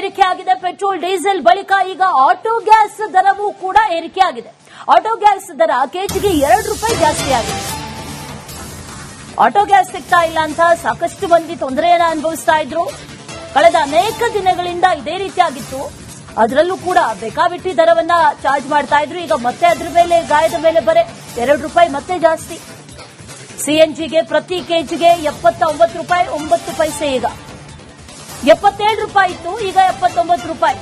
ಏರಿಕೆ ಆಗಿದೆ. Petrol diesel ಬಳಿಕ ಈಗ ಆಟೋ ಗ್ಯಾಸ್ ದರವೂ ಕೂಡ ಏರಿಕೆ ಆಗಿದೆ. ಆಟೋ ಗ್ಯಾಸ್ ದರ ಕೆಜಿಗೆ ₹2 ಜಾಸ್ತಿ ಆಗಿದೆ. ಆಟೋ ಗ್ಯಾಸ್ ಸಿಗ್ತಾ ಇಲ್ಲ ಅಂತ ಸಾಕಷ್ಟು ಮಂದಿ ತೊಂದರೆಯನ್ನ ಅನುಭವಿಸ್ತಾ ಇದ್ರು. ಕಳೆದ ಅನೇಕ ದಿನಗಳಿಂದ ಇದೇ ರೀತಿಯಾಗಿತ್ತು. ಅದರಲ್ಲೂ ಕೂಡ ಬೇಕಾಬಿಟ್ಟಿ ದರವನ್ನ ಚಾರ್ಜ್ ಮಾಡ್ತಾ ಇದ್ರು. ಈಗ ಮತ್ತೆ ಅದರ ಮೇಲೆ ಗಾಯದ ಮೇಲೆ ಬರೆ ₹2 ಮತ್ತೆ ಜಾಸ್ತಿ. ಸಿಎನ್ಜಿಗೆ ಪ್ರತಿ ಕೆಜಿಗೆ ₹79.9 ಈಗ ₹77 ಇತ್ತು, ಈಗ ₹79.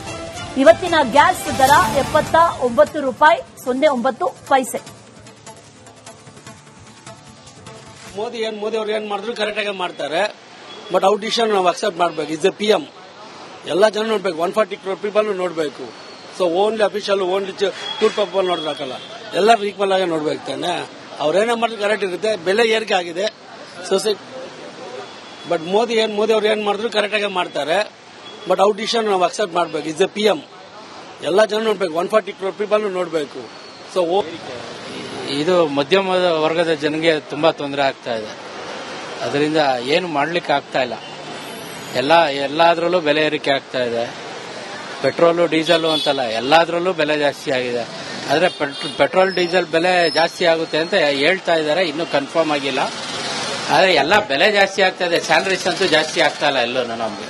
ಇವತ್ತಿನ ಗ್ಯಾಸ್ ದರ ₹79.09. ಮೋದಿ ಅವರು ಏನ್ ಮಾಡಿದ್ರು ಕರೆಕ್ಟ್ ಆಗಿ ಮಾಡ್ತಾರೆ. ಬಟ್ ಔಟ್ ಡಿಸಿಷನ್ ನಾವು ಅಕ್ಸೆಪ್ಟ್ ಮಾಡಬೇಕು. Is a PM. ಎಲ್ಲ ಜನ ನೋಡ್ಬೇಕು. 140 crore ಪೀಪಲ್ ನೋಡ್ಬೇಕು. So only official only tour people ನೋಡ್ಬೇಕಲ್ಲ, ಎಲ್ಲರೂ ಈಕ್ವಲ್ ಆಗಿ ನೋಡ್ಬೇಕು ತಾನೆ. ಅವ್ರೇನೇ ಮಾಡಿದ್ರು ಕರೆಕ್ಟ್ ಇರುತ್ತೆ. ಬೆಲೆ ಏರಿಕೆ ಆಗಿದೆ ಸೊಸೈಟಿ. ಬಟ್ ಮೋದಿ ಅವರು ಏನ್ ಮಾಡಿದ್ರು ಕರೆಕ್ಟ್ ಆಗಿ ಮಾಡ್ತಾರೆ. ಬಟ್ ಔಟ್ ಡಿಸಿಷನ್ ನಾವು ಅಕ್ಸೆಪ್ಟ್ ಮಾಡಬೇಕು. Is a PM. ಎಲ್ಲ ಜನ ನೋಡ್ಬೇಕು. 140 crore ಪೀಪಲ್ ನೋಡ್ಬೇಕು. ಸೊ ಇದು ಮಧ್ಯಮ ವರ್ಗದ ಜನಗೆ ತುಂಬಾ ತೊಂದರೆ ಆಗ್ತಾ ಇದೆ. ಅದರಿಂದ ಏನು ಮಾಡ್ಲಿಕ್ಕೆ ಆಗ್ತಾ ಇಲ್ಲ. ಎಲ್ಲಾದ್ರಲ್ಲೂ ಬೆಲೆ ಏರಿಕೆ ಆಗ್ತಾ ಇದೆ. ಪೆಟ್ರೋಲು ಡೀಸೆಲ್ ಅಂತಲ್ಲ, ಎಲ್ಲಾದ್ರಲ್ಲೂ ಬೆಲೆ ಜಾಸ್ತಿ ಆಗಿದೆ. ಆದ್ರೆ ಪೆಟ್ರೋಲ್ ಡೀಸೆಲ್ ಬೆಲೆ ಜಾಸ್ತಿ ಆಗುತ್ತೆ ಅಂತ ಹೇಳ್ತಾ ಇದ್ದಾರೆ, ಇನ್ನೂ ಕನ್ಫರ್ಮ್ ಆಗಿಲ್ಲ. ಆದ್ರೆ ಎಲ್ಲ ಬೆಲೆ ಜಾಸ್ತಿ ಆಗ್ತಾ ಇದೆ. ಸ್ಯಾಲರೀಸ್ ಅಂತೂ ಜಾಸ್ತಿ ಆಗ್ತಾ ಇಲ್ಲ ಎಲ್ಲೂ ನಮಗೆ.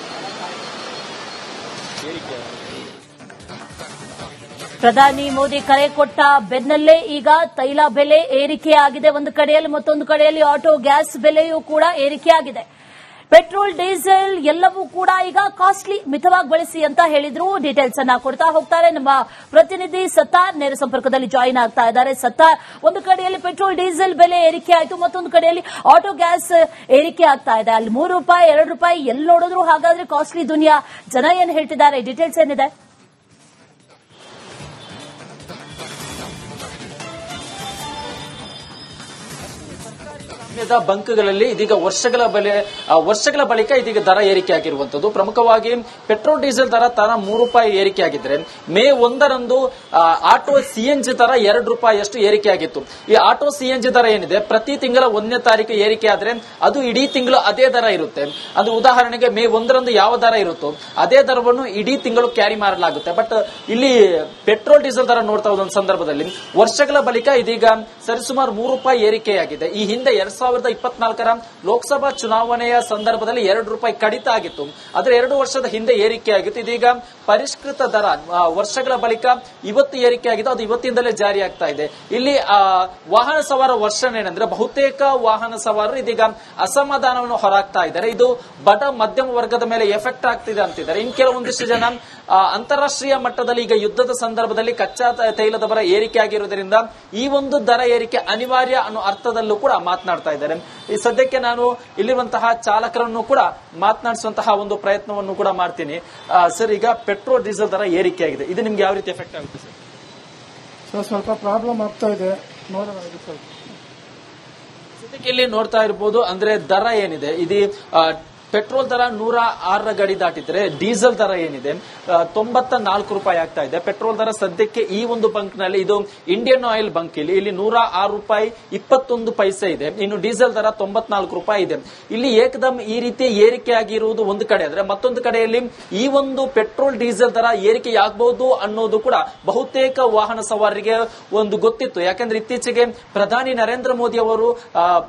ಪ್ರಧಾನಿ ಮೋದಿ ಕರೆ ಕೊಟ್ಟ ಬೆನ್ನಲ್ಲೇ ಈಗ ತೈಲ ಬೆಲೆ ಏರಿಕೆಯಾಗಿದೆ ಒಂದು ಕಡೆಯಲ್ಲಿ, ಮತ್ತೊಂದು ಕಡೆಯಲ್ಲಿ ಆಟೋ ಗ್ಯಾಸ್ ಬೆಲೆಯೂ ಕೂಡ ಏರಿಕೆಯಾಗಿದೆ. ಪೆಟ್ರೋಲ್ ಡೀಸೆಲ್ ಎಲ್ಲವೂ ಕೂಡ ಈಗ ಕಾಸ್ಟ್ಲಿ, ಮಿತವಾಗಿ ಬಳಸಿ ಅಂತ ಹೇಳಿದ್ರು. ಡೀಟೇಲ್ಸ್ ಅನ್ನ ಕೊಡ್ತಾ ಹೋಗ್ತಾರೆ ನಮ್ಮ ಪ್ರತಿನಿಧಿ ಸತ್ತಾರ್. ನೇರ ಸಂಪರ್ಕದಲ್ಲಿ ಜಾಯಿನ್ ಆಗ್ತಾ ಇದ್ದಾರೆ. ಸತ್ತಾರ್, ಒಂದು ಕಡೆಯಲ್ಲಿ ಪೆಟ್ರೋಲ್ ಡೀಸೆಲ್ ಬೆಲೆ ಏರಿಕೆ ಆಯಿತು, ಮತ್ತೊಂದು ಕಡೆಯಲ್ಲಿ ಆಟೋ ಗ್ಯಾಸ್ ಏರಿಕೆ ಆಗ್ತಾ ಇದೆ. ಅಲ್ಲಿ ₹3 ₹2 ಎಲ್ಲಿ ನೋಡಿದ್ರು ಹಾಗಾದ್ರೆ ಕಾಸ್ಟ್ಲಿ ದುನಿಯಾ. ಜನ ಏನ್ ಹೇಳ್ತಿದ್ದಾರೆ, ಡೀಟೇಲ್ಸ್ ಏನಿದೆ? ಬಂಕ್ಗಳಲ್ಲಿ ಇದೀಗ ವರ್ಷಗಳ ಬಳಿಕ ಇದೀಗ ದರ ಏರಿಕೆ ಆಗಿರುವಂತದ್ದು. ಪ್ರಮುಖವಾಗಿ ಪೆಟ್ರೋಲ್ ಡೀಸೆಲ್ ದರ ₹3 ಏರಿಕೆ ಆಗಿದ್ರೆ, ಮೇ 1ರಂದು ಆಟೋ ಸಿಎನ್ಜಿ ದರ ₹2 ಏರಿಕೆ ಆಗಿತ್ತು. ಈ ಆಟೋ ಸಿಎನ್ಜಿ ದರ ಏನಿದೆ, ಪ್ರತಿ ತಿಂಗಳ 1ನೇ ತಾರೀಕು ಏರಿಕೆ ಆದ್ರೆ ಅದು ಇಡೀ ತಿಂಗಳು ಅದೇ ದರ ಇರುತ್ತೆ. ಅದು ಉದಾಹರಣೆಗೆ ಮೇ 1ರಂದು ಯಾವ ದರ ಇರುತ್ತೋ ಅದೇ ದರವನ್ನು ಇಡೀ ತಿಂಗಳು ಕ್ಯಾರಿ ಮಾಡಲಾಗುತ್ತೆ. ಬಟ್ ಇಲ್ಲಿ ಪೆಟ್ರೋಲ್ ಡೀಸೆಲ್ ದರ ನೋಡ್ತಾ ಹೋದ ಸಂದರ್ಭದಲ್ಲಿ ವರ್ಷಗಳ ಬಳಿಕ ಇದೀಗ ಸರಿಸುಮಾರು ₹3 ಏರಿಕೆಯಾಗಿದೆ. ಈ ಹಿಂದೆ 2024ರ ಲೋಕಸಭಾ ಚುನಾವಣೆಯ ಸಂದರ್ಭದಲ್ಲಿ ₹2 ಕಡಿತ ಆಗಿತ್ತು. ಆದರೆ 2 ವರ್ಷದ ಹಿಂದೆ ಏರಿಕೆಯಾಗಿತ್ತು. ಇದೀಗ ಪರಿಷ್ಕೃತ ದರ ವರ್ಷಗಳ ಬಳಿಕ ಇವತ್ತು ಏರಿಕೆಯಾಗಿದ್ದು, ಅದು ಇವತ್ತಿಂದಲೇ ಜಾರಿ ಆಗ್ತಾ ಇದೆ. ಇಲ್ಲಿ ವಾಹನ ಸವಾರ ವರ್ಷನ್ ಏನಂದ್ರೆ, ಬಹುತೇಕ ವಾಹನ ಸವಾರರು ಇದೀಗ ಅಸಮಾಧಾನವನ್ನು ಹೊರಹಾಕ್ತಾ ಇದ್ದಾರೆ. ಇದು ಬಡ ಮಧ್ಯಮ ವರ್ಗದ ಮೇಲೆ ಎಫೆಕ್ಟ್ ಆಗ್ತಿದೆ ಅಂತಿದ್ದಾರೆ. ಇನ್ನು ಕೆಲವೊಂದಿಷ್ಟು ಜನ ಅಂತಾರಾಷ್ಟ್ರೀಯ ಮಟ್ಟದಲ್ಲಿ ಈಗ ಯುದ್ಧದ ಸಂದರ್ಭದಲ್ಲಿ ಕಚ್ಚಾ ತೈಲದ ದರ ಏರಿಕೆ ಆಗಿರುವುದರಿಂದ ಈ ಒಂದು ದರ ಏರಿಕೆ ಅನಿವಾರ್ಯ ಅನ್ನೋ ಅರ್ಥದಲ್ಲೂ ಕೂಡ ಮಾತನಾಡ್ತಾ ಇದ್ದಾರೆ. ಈ ಸದ್ಯಕ್ಕೆ ನಾನು ಇಲ್ಲಿರುವಂತಹ ಚಾಲಕರನ್ನು ಕೂಡ ಮಾತನಾಡಿಸುವಂತಹ ಒಂದು ಪ್ರಯತ್ನವನ್ನು ಕೂಡ ಮಾಡ್ತೀನಿ. ಸರ್, ಈಗ ಪೆಟ್ರೋಲ್ ಡೀಸೆಲ್ ದರ ಏರಿಕೆ ಆಗಿದೆ, ಇದು ನಿಮ್ಗೆ ಯಾವ ರೀತಿ ಎಫೆಕ್ಟ್ ಆಗುತ್ತೆ ಸರ್? ಸ್ವಲ್ಪ ಪ್ರಾಬ್ಲಮ್ ಆಗ್ತಾ ಇದೆ, ನೋಡೋಣ. ಸದ್ಯಕ್ಕೆ ಇಲ್ಲಿ ನೋಡ್ತಾ ಇರಬಹುದು, ಅಂದ್ರೆ ದರ ಏನಿದೆ, ಇದು ಪೆಟ್ರೋಲ್ ದರ 106 ಗಡಿ ದಾಟಿದ್ರೆ ಡೀಸೆಲ್ ದರ ಏನಿದೆ ₹94 ಆಗ್ತಾ ಇದೆ. ಪೆಟ್ರೋಲ್ ದರ ಸದ್ಯಕ್ಕೆ ಈ ಒಂದು ಬಂಕ್ ನಲ್ಲಿ, ಇದು ಇಂಡಿಯನ್ ಆಯಿಲ್ ಬಂಕ್, ಇಲ್ಲಿ ₹106.21 ಇದೆ. ಇನ್ನು ಡೀಸೆಲ್ ದರ ₹94 ಇದೆ. ಇಲ್ಲಿ ಏಕದಮ್ ಈ ರೀತಿ ಏರಿಕೆ ಆಗಿರುವುದು ಒಂದು ಕಡೆ ಆದ್ರೆ, ಮತ್ತೊಂದು ಕಡೆಯಲ್ಲಿ ಈ ಒಂದು ಪೆಟ್ರೋಲ್ ಡೀಸೆಲ್ ದರ ಏರಿಕೆಯಾಗಬಹುದು ಅನ್ನೋದು ಕೂಡ ಬಹುತೇಕ ವಾಹನ ಸವಾರರಿಗೆ ಒಂದು ಗೊತ್ತಿತ್ತು. ಯಾಕಂದ್ರೆ ಇತ್ತೀಚೆಗೆ ಪ್ರಧಾನಿ ನರೇಂದ್ರ ಮೋದಿ ಅವರು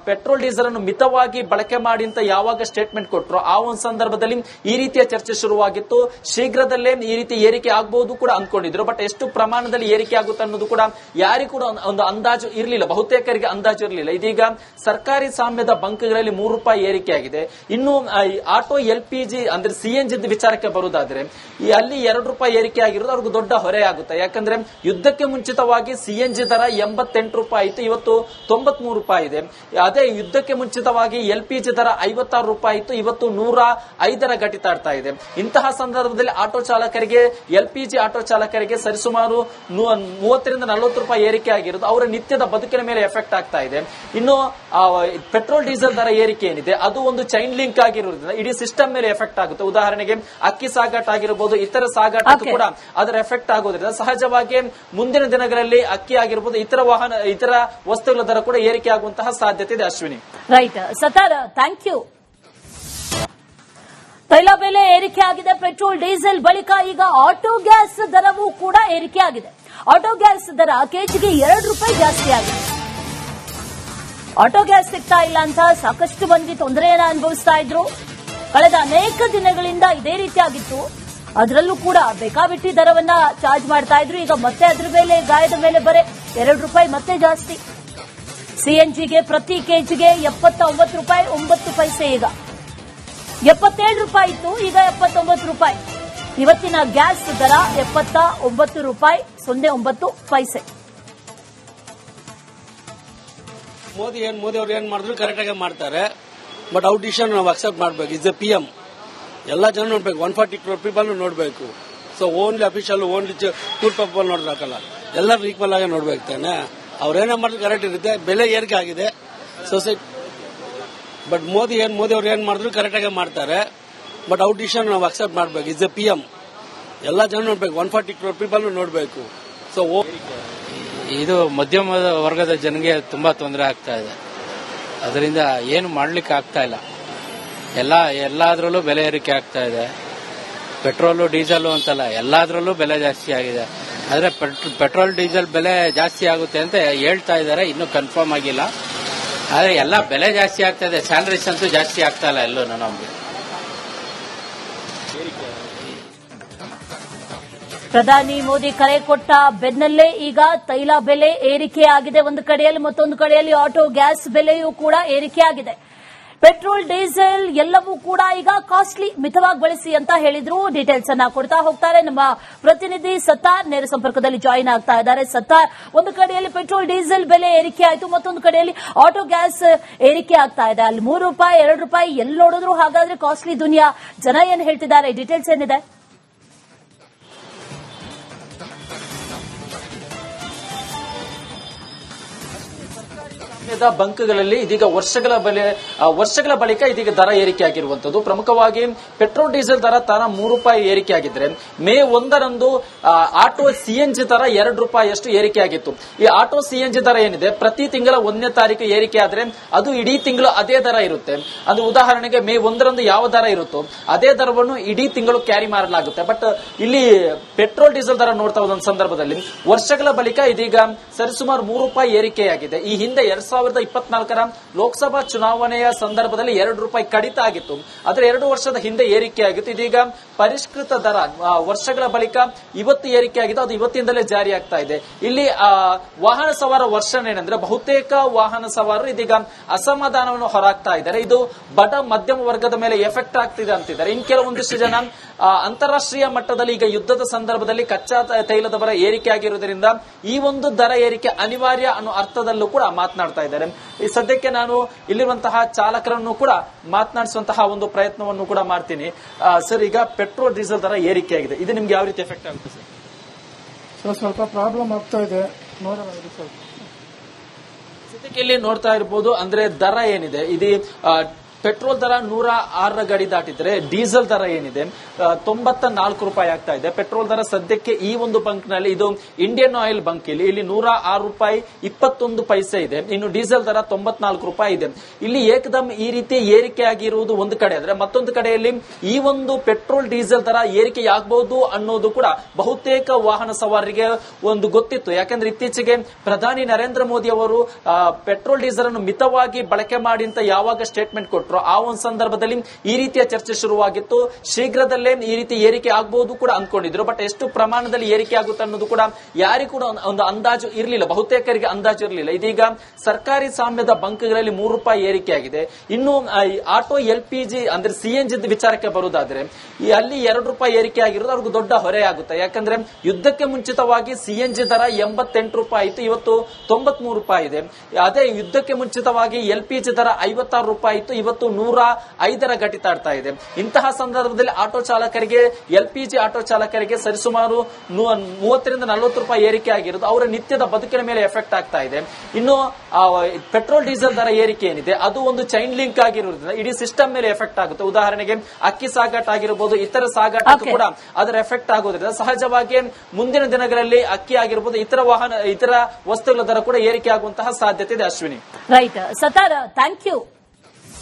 ಪೆಟ್ರೋಲ್ ಡೀಸೆಲ್ ಅನ್ನು ಮಿತವಾಗಿ ಬಳಕೆ ಮಾಡಿ ಅಂತ ಯಾವಾಗ ಸ್ಟೇಟ್ಮೆಂಟ್ ಕೊಟ್ಟರು, ಆ ಒಂದು ಸಂದರ್ಭದಲ್ಲಿ ಈ ರೀತಿಯ ಚರ್ಚೆ ಶುರುವಾಗಿತ್ತು. ಶೀಘ್ರದಲ್ಲೇ ಈ ರೀತಿ ಏರಿಕೆ ಆಗಬಹುದು ಕೂಡ ಅಂದ್ಕೊಂಡಿದ್ರು. ಬಟ್ ಎಷ್ಟು ಪ್ರಮಾಣದಲ್ಲಿ ಏರಿಕೆ ಆಗುತ್ತೆ ಅನ್ನೋದು ಕೂಡ ಯಾರಿಗೂ ಕೂಡ ಒಂದು ಅಂದಾಜು ಇರಲಿಲ್ಲ, ಬಹುತೇಕರಿಗೆ ಅಂದಾಜು ಇರಲಿಲ್ಲ. ಇದೀಗ ಸರ್ಕಾರಿ ಸಾಮ್ಯದ ಬಂಕ್ಗಳಲ್ಲಿ ₹3 ಏರಿಕೆ ಆಗಿದೆ. ಇನ್ನು ಆಟೋ LPG ಅಂದ್ರೆ CNG ವಿಚಾರಕ್ಕೆ ಬರುವುದಾದ್ರೆ, ಅಲ್ಲಿ ₹2 ಏರಿಕೆ ಆಗಿರೋದು ಅವ್ರಿಗೆ ದೊಡ್ಡ ಹೊರೆ ಆಗುತ್ತೆ. ಯಾಕಂದ್ರೆ ಯುದ್ಧಕ್ಕೆ ಮುಂಚಿತವಾಗಿ CNG ದರ ₹88 ಇತ್ತು, ಇವತ್ತು ₹93 ಇದೆ. ಅದೇ ಯುದ್ಧಕ್ಕೆ ಮುಂಚಿತವಾಗಿ LPG ದರ ₹56 ಇತ್ತು, ಇವತ್ತು ₹105 ಗಡಿ ದಾಟ್ತಾ ಇದೆ. ಇಂತಹ ಸಂದರ್ಭದಲ್ಲಿ ಆಟೋ ಚಾಲಕರಿಗೆ, LPG ಆಟೋ ಚಾಲಕರಿಗೆ ಸರಿಸುಮಾರು ₹30 ರಿಂದ ₹40 ಏರಿಕೆ ಆಗಿರೋದು ಅವರ ನಿತ್ಯದ ಬದುಕಿನ ಮೇಲೆ ಎಫೆಕ್ಟ್ ಆಗ್ತಾ ಇದೆ. ಇನ್ನು ಪೆಟ್ರೋಲ್ ಡೀಸೆಲ್ ದರ ಏರಿಕೆ ಏನಿದೆ, ಅದು ಒಂದು ಚೈನ್ ಲಿಂಕ್ ಆಗಿರೋದ್ರಿಂದ ಇಡೀ ಸಿಸ್ಟಮ್ ಮೇಲೆ ಎಫೆಕ್ಟ್ ಆಗುತ್ತೆ. ಉದಾಹರಣೆಗೆ ಅಕ್ಕಿ ಸಾಗಾಟ ಆಗಿರಬಹುದು, ಇತರ ಸಾಗಾಟಕ್ಕೂ ಕೂಡ ಅದರ ಎಫೆಕ್ಟ್ ಆಗೋದ್ರಿಂದ ಸಹಜವಾಗಿ ಮುಂದಿನ ದಿನಗಳಲ್ಲಿ ಅಕ್ಕಿ ಆಗಿರಬಹುದು, ಇತರ ವಸ್ತುಗಳ ದರ ಕೂಡ ಏರಿಕೆ ಆಗುವಂತಹ ಸಾಧ್ಯತೆ ಇದೆ. Ashwini, right. Sathar, thank you. ತೈಲ ಬೆಲೆ ಏರಿಕೆ ಆಗಿದೆ. ಪೆಟ್ರೋಲ್ ಡೀಸೆಲ್ ಬಳಿಕ ಈಗ ಆಟೋ ಗ್ಯಾಸ್ ದರವೂ ಕೂಡ ಏರಿಕೆ ಆಗಿದೆ. ಆಟೋ ಗ್ಯಾಸ್ ದರ ಕೆಜಿಗೆ 2 ರೂಪಾಯಿ ಜಾಸ್ತಿ ಆಗಿದೆ. ಆಟೋ ಗ್ಯಾಸ್ ಸಿಗ್ತಾ ಇಲ್ಲ ಅಂತ ಸಾಕಷ್ಟು ಮಂದಿ ತೊಂದರೆಯನ್ನ ಅನುಭವಿಸ್ತಾ ಇದ್ರು. ಕಳೆದ ಅನೇಕ ದಿನಗಳಿಂದ ಇದೇ ರೀತಿಯಾಗಿತ್ತು. ಅದರಲ್ಲೂ ಕೂಡ ಬೇಕಾಬಿಟ್ಟಿ ದರವನ್ನ ಚಾರ್ಜ್ ಮಾಡ್ತಾ ಇದ್ರು. ಈಗ ಮತ್ತೆ ಅದರ ಮೇಲೆ ಗಾಯದ ಮೇಲೆ ಬರೆ 2 ರೂಪಾಯಿ ಮತ್ತೆ ಜಾಸ್ತಿ. ಸಿಎನ್ಜಿಗೆ ಪ್ರತಿ ಕೆಜಿಗೆ 79 ರೂಪಾಯಿ 9 ಪೈಸೆ, ಈಗ 77 ರೂಪಾಯಿ ಇತ್ತು, ಈಗ 79 ರೂಪಾಯಿ. ಇವತ್ತಿನ ಗ್ಯಾಸ್ ದರ 79 ರೂಪಾಯಿ 09 ಪೈಸೆ. ಮೋದಿ ಅವರು ಏನ್ ಮಾಡಿದ್ರು ಕರೆಕ್ಟ್ ಆಗಿ ಮಾಡ್ತಾರೆ. ಬಟ್ ಔಟ್ ಡಿಸಿಷನ್ ನಾವು ಅಕ್ಸೆಪ್ಟ್ ಮಾಡಬೇಕು. Is a PM. ಎಲ್ಲ ಜನ ನೋಡ್ಬೇಕು. 140 crore ಪೀಪಲ್ ನೋಡ್ಬೇಕು. So only official only tour people ನೋಡ್ಬೇಕಲ್ಲ, ಎಲ್ಲರೂ ಈಕ್ವಲ್ ಆಗಿ ನೋಡ್ಬೇಕು ತಾನೆ. ಅವ್ರೇನೇ ಮಾಡಿದ್ರು ಕರೆಕ್ಟ್ ಇರುತ್ತೆ. ಬೆಲೆ ಏರಿಕೆ ಆಗಿದೆ ಸೊಸೈಟಿ. ಬಟ್ ಮೋದಿ ಅವರು ಏನ್ ಮಾಡಿದ್ರು ಕರೆಕ್ಟ್ ಆಗಿ ಮಾಡ್ತಾರೆ. ಬಟ್ ಔಟ್ ಡಿಸಿಷನ್ ನಾವು ಅಕ್ಸೆಪ್ಟ್ ಮಾಡಬೇಕು. Is a PM. ಎಲ್ಲ ಜನ ನೋಡ್ಬೇಕು. 140 crore ಪೀಪಲ್ ನೋಡ್ಬೇಕು. ಸೊ ಇದು ಮಧ್ಯಮ ವರ್ಗದ ಜನಗೆ ತುಂಬಾ ತೊಂದರೆ ಆಗ್ತಾ ಇದೆ. ಅದರಿಂದ ಏನು ಮಾಡ್ಲಿಕ್ಕೆ ಆಗ್ತಾ ಇಲ್ಲ. ಎಲ್ಲಾದ್ರಲ್ಲೂ ಬೆಲೆ ಏರಿಕೆ ಆಗ್ತಾ ಇದೆ. ಪೆಟ್ರೋಲು ಡೀಸೆಲ್ ಅಂತಲ್ಲ, ಎಲ್ಲಾದ್ರಲ್ಲೂ ಬೆಲೆ ಜಾಸ್ತಿ ಆಗಿದೆ. ಆದ್ರೆ ಪೆಟ್ರೋಲ್ ಡೀಸೆಲ್ ಬೆಲೆ ಜಾಸ್ತಿ ಆಗುತ್ತೆ ಅಂತ ಹೇಳ್ತಾ ಇದ್ದಾರೆ, ಇನ್ನೂ ಕನ್ಫರ್ಮ್ ಆಗಿಲ್ಲ. ಆದ್ರೆ ಎಲ್ಲ ಬೆಲೆ ಜಾಸ್ತಿ ಆಗ್ತಾ ಇದೆ. ಸ್ಯಾಲರೀಸ್ ಅಂತೂ ಜಾಸ್ತಿ ಆಗ್ತಾ ಇಲ್ಲ ಎಲ್ಲೂ ನಮಗೆ. ಪ್ರಧಾನಿ ಮೋದಿ ಕರೆ ಕೊಟ್ಟ ಬೆನ್ನಲ್ಲೇ ಈಗ ತೈಲ ಬೆಲೆ ಏರಿಕೆ ಆಗಿದೆ. ಒಂದು ಕಡೆಯಲ್ಲಿ, ಮತ್ತೊಂದು ಕಡೆಯಲ್ಲಿ ಆಟೋ ಗ್ಯಾಸ್ ಬೆಲೆಯೂ ಕೂಡ ಏರಿಕೆ ಆಗಿದೆ. ಪೆಟ್ರೋಲ್ ಡೀಸೆಲ್ ಎಲ್ಲವೂ ಕೂಡ ಈಗ ಕಾಸ್ಟ್ಲಿ, ಮಿತವಾಗಿ ಬಳಸಿ ಅಂತ ಹೇಳಿದ್ರು. ಡೀಟೇಲ್ಸ್ ಅನ್ನ ಕೊಡ್ತಾ ಹೋಗ್ತಾರೆ ನಮ್ಮ ಪ್ರತಿನಿಧಿ ಸತ್ತಾರ್. ನೇರ ಸಂಪರ್ಕದಲ್ಲಿ ಜಾಯಿನ್ ಆಗ್ತಾ ಇದ್ದಾರೆ. ಸತ್ತಾರ್, ಒಂದು ಕಡೆಯಲ್ಲಿ ಪೆಟ್ರೋಲ್ ಡೀಸೆಲ್ ಬೆಲೆ ಏರಿಕೆ ಆಯಿತು, ಮತ್ತೊಂದು ಕಡೆಯಲ್ಲಿ ಆಟೋ ಗ್ಯಾಸ್ ಏರಿಕೆ ಆಗ್ತಾ ಇದೆ. ಅಲ್ಲಿ 3 ರೂಪಾಯಿ 2 ರೂಪಾಯಿ ಎಲ್ಲಿ ನೋಡಿದ್ರು ಹಾಗಾದ್ರೆ ಕಾಸ್ಟ್ಲಿ ದುನಿಯಾ. ಜನ ಏನ್ ಹೇಳ್ತಿದ್ದಾರೆ, ಡೀಟೇಲ್ಸ್ ಏನಿದೆ? ಬಂಕ್ಗಳಲ್ಲಿ ಇದೀಗ ವರ್ಷಗಳ ಬಳಿಕ ಇದೀಗ ದರ ಏರಿಕೆ ಆಗಿರುವಂತದ್ದು. ಪ್ರಮುಖವಾಗಿ ಪೆಟ್ರೋಲ್ ಡೀಸೆಲ್ ದರ 3 ರೂಪಾಯಿ ಏರಿಕೆ ಆಗಿದ್ರೆ, ಮೇ 1ರಂದು ಆಟೋ CNG ದರ 2 ರೂಪಾಯಿಯಷ್ಟು ಏರಿಕೆ ಆಗಿತ್ತು. ಈ ಆಟೋ CNG ದರ ಏನಿದೆ, ಪ್ರತಿ ತಿಂಗಳ 1ನೇ ತಾರೀಕು ಏರಿಕೆ ಆದ್ರೆ ಅದು ಇಡೀ ತಿಂಗಳು ಅದೇ ದರ ಇರುತ್ತೆ. ಅದು ಉದಾಹರಣೆಗೆ ಮೇ 1ರಂದು ಯಾವ ದರ ಇರುತ್ತೋ ಅದೇ ದರವನ್ನು ಇಡೀ ತಿಂಗಳು ಕ್ಯಾರಿ ಮಾಡಲಾಗುತ್ತೆ. ಬಟ್ ಇಲ್ಲಿ ಪೆಟ್ರೋಲ್ ಡೀಸೆಲ್ ದರ ನೋಡ್ತಾ ಹೋದ ಸಂದರ್ಭದಲ್ಲಿ ವರ್ಷಗಳ ಬಳಿಕ ಇದೀಗ ಸರಿಸುಮಾರು 3 ರೂಪಾಯಿ ಏರಿಕೆಯಾಗಿದೆ. ಈ ಹಿಂದೆ 2024ರ ಲೋಕಸಭಾ ಚುನಾವಣೆಯ ಸಂದರ್ಭದಲ್ಲಿ 2 ರೂಪಾಯಿ ಕಡಿತ ಆಗಿತ್ತು. ಆದರೆ 2 ವರ್ಷದ ಹಿಂದೆ ಏರಿಕೆ ಆಗಿತ್ತು. ಇದೀಗ ಪರಿಷ್ಕೃತ ದರ ವರ್ಷಗಳ ಬಳಿಕ ಇವತ್ತು ಏರಿಕೆ ಆಗಿದೆ. ಅದು ಇವತ್ತಿಂದಲೇ ಜಾರಿ ಆಗ್ತಾ ಇದೆ. ಇಲ್ಲಿ ವಾಹನ ಸವಾರ ವರ್ಷನ್ ಏನಂದ್ರೆ, ಬಹುತೇಕ ವಾಹನ ಸವಾರರು ಇದೀಗ ಅಸಮಾಧಾನವನ್ನು ಹೊರಹಾಕ್ತಾ ಇದ್ದಾರೆ. ಇದು ಬಡ ಮಧ್ಯಮ ವರ್ಗದ ಮೇಲೆ ಎಫೆಕ್ಟ್ ಆಗ್ತಿದೆ ಅಂತಿದ್ದಾರೆ. ಇನ್ ಕೆಲವೊಂದಿಷ್ಟು ಜನ ಅಂತಾರಾಷ್ಟ್ರೀಯ ಮಟ್ಟದಲ್ಲಿ ಈಗ ಯುದ್ಧದ ಸಂದರ್ಭದಲ್ಲಿ ಕಚ್ಚಾ ತೈಲದ ದರ ಏರಿಕೆ ಆಗಿರುವುದರಿಂದ ಈ ಒಂದು ದರ ಏರಿಕೆ ಅನಿವಾರ್ಯ ಅನ್ನೋ ಅರ್ಥದಲ್ಲೂ ಕೂಡ ಮಾತನಾಡ್ತಾ ಇದ್ದಾರೆ. ಈ ಸದ್ಯಕ್ಕೆ ನಾನು ಇಲ್ಲಿರುವಂತಹ ಚಾಲಕರನ್ನು ಕೂಡ ಮಾತನಾಡಿಸುವಂತಹ ಒಂದು ಪ್ರಯತ್ನವನ್ನು ಕೂಡ ಮಾಡ್ತೀನಿ. ಸರ್, ಈಗ ಪೆಟ್ರೋಲ್ ಡೀಸೆಲ್ ದರ ಏರಿಕೆ ಆಗಿದೆ, ಇದು ನಿಮ್ಗೆ ಯಾವ ರೀತಿ ಎಫೆಕ್ಟ್ ಆಗುತ್ತೆ ಸರ್? ಸ್ವಲ್ಪ ಪ್ರಾಬ್ಲಮ್ ಆಗ್ತಾ ಇದೆ, ನೋಡೋಣ. ಸದ್ಯಕ್ಕೆ ಇಲ್ಲಿ ನೋಡ್ತಾ ಇರಬಹುದು, ಅಂದ್ರೆ ದರ ಏನಿದೆ, ಇದು ಪೆಟ್ರೋಲ್ ದರ 106 ಗಡಿ ದಾಟಿದ್ರೆ ಡೀಸೆಲ್ ದರ ಏನಿದೆ 94 ರೂಪಾಯಿ ಆಗ್ತಾ ಇದೆ. ಪೆಟ್ರೋಲ್ ದರ ಸದ್ಯಕ್ಕೆ ಈ ಒಂದು ಬಂಕ್ ನಲ್ಲಿ, ಇದು ಇಂಡಿಯನ್ ಆಯಿಲ್ ಬಂಕ್, ಇಲ್ಲಿ 106 ರೂಪಾಯಿ 21 ಪೈಸೆ ಇದೆ. ಇನ್ನು ಡೀಸೆಲ್ ದರ 94 ರೂಪಾಯಿ ಇದೆ. ಇಲ್ಲಿ ಏಕದಮ್ ಈ ರೀತಿ ಏರಿಕೆ ಆಗಿರುವುದು ಒಂದು ಕಡೆ ಆದ್ರೆ, ಮತ್ತೊಂದು ಕಡೆಯಲ್ಲಿ ಈ ಒಂದು ಪೆಟ್ರೋಲ್ ಡೀಸೆಲ್ ದರ ಏರಿಕೆ ಆಗಬಹುದು ಅನ್ನೋದು ಕೂಡ ಬಹುತೇಕ ವಾಹನ ಸವಾರರಿಗೆ ಒಂದು ಗೊತ್ತಿತ್ತು. ಯಾಕಂದ್ರೆ ಇತ್ತೀಚೆಗೆ ಪ್ರಧಾನಿ ನರೇಂದ್ರ ಮೋದಿ ಅವರು ಪೆಟ್ರೋಲ್ ಡೀಸೆಲ್ ಅನ್ನು ಮಿತವಾಗಿ ಬಳಕೆ ಮಾಡಿ ಅಂತ ಯಾವಾಗ ಸ್ಟೇಟ್ಮೆಂಟ್ ಕೊಟ್ಟರು, ಆ ಒಂದು ಸಂದರ್ಭದಲ್ಲಿ ಈ ರೀತಿಯ ಚರ್ಚೆ ಶುರುವಾಗಿತ್ತು. ಶೀಘ್ರದಲ್ಲೇ ಈ ರೀತಿ ಏರಿಕೆ ಆಗಬಹುದು ಕೂಡ ಅಂದ್ಕೊಂಡಿದ್ರು. ಬಟ್ ಎಷ್ಟು ಪ್ರಮಾಣದಲ್ಲಿ ಏರಿಕೆ ಆಗುತ್ತೆ ಅನ್ನೋದು ಕೂಡ ಯಾರಿಗೂ ಕೂಡ ಒಂದು ಅಂದಾಜು ಇರಲಿಲ್ಲ, ಬಹುತೇಕರಿಗೆ ಅಂದಾಜು ಇರಲಿಲ್ಲ. ಇದೀಗ ಸರ್ಕಾರಿ ಸ್ವಾಮ್ಯದ ಬಂಕ್ಗಳಲ್ಲಿ 3 ರೂಪಾಯಿ ಏರಿಕೆ ಆಗಿದೆ. ಇನ್ನು ಆಟೋ LPG ಅಂದ್ರೆ CNG ವಿಚಾರಕ್ಕೆ ಬರುವುದಾದ್ರೆ, ಅಲ್ಲಿ 2 ರೂಪಾಯಿ ಏರಿಕೆ ಆಗಿರೋದು ಅವ್ರಿಗೆ ದೊಡ್ಡ ಹೊರೆ ಆಗುತ್ತೆ. ಯಾಕಂದ್ರೆ ಯುದ್ಧಕ್ಕೆ ಮುಂಚಿತವಾಗಿ CNG ದರ 88 ರೂಪಾಯಿ ಇತ್ತು, ಇವತ್ತು 93 ರೂಪಾಯಿ ಇದೆ. ಅದೇ ಯುದ್ಧಕ್ಕೆ ಮುಂಚಿತವಾಗಿ LPG ದರ 56 ರೂಪಾಯಿ ಇತ್ತು, ಇವತ್ತು 105ರ ಗಡಿ ದಾಟ್ತಾ ಇದೆ. ಇಂತಹ ಸಂದರ್ಭದಲ್ಲಿ ಆಟೋ ಚಾಲಕರಿಗೆ, LPG ಆಟೋ ಚಾಲಕರಿಗೆ ಸರಿಸುಮಾರು 30ರಿಂದ 40 ರೂಪಾಯಿ ಏರಿಕೆ ಆಗಿರೋದು ಅವರ ನಿತ್ಯದ ಬದುಕಿನ ಮೇಲೆ ಎಫೆಕ್ಟ್ ಆಗ್ತಾ ಇದೆ. ಇನ್ನು ಪೆಟ್ರೋಲ್ ಡೀಸೆಲ್ ದರ ಏರಿಕೆ ಏನಿದೆ, ಅದು ಒಂದು ಚೈನ್ ಲಿಂಕ್ ಆಗಿರುವುದರಿಂದ ಇಡೀ ಸಿಸ್ಟಮ್ ಮೇಲೆ ಎಫೆಕ್ಟ್ ಆಗುತ್ತೆ. ಉದಾಹರಣೆಗೆ ಅಕ್ಕಿ ಸಾಗಾಟ ಆಗಿರಬಹುದು, ಇತರ ಸಾಗಾಟಕ್ಕೂ ಕೂಡ ಅದರ ಎಫೆಕ್ಟ್ ಆಗೋದ್ರಿಂದ ಸಹಜವಾಗಿ ಮುಂದಿನ ದಿನಗಳಲ್ಲಿ ಅಕ್ಕಿ ಆಗಿರಬಹುದು, ಇತರ ವಸ್ತುಗಳ ದರ ಕೂಡ ಏರಿಕೆ ಆಗುವಂತಹ ಸಾಧ್ಯತೆ ಇದೆ. Ashwini, right. Sathar, thank you.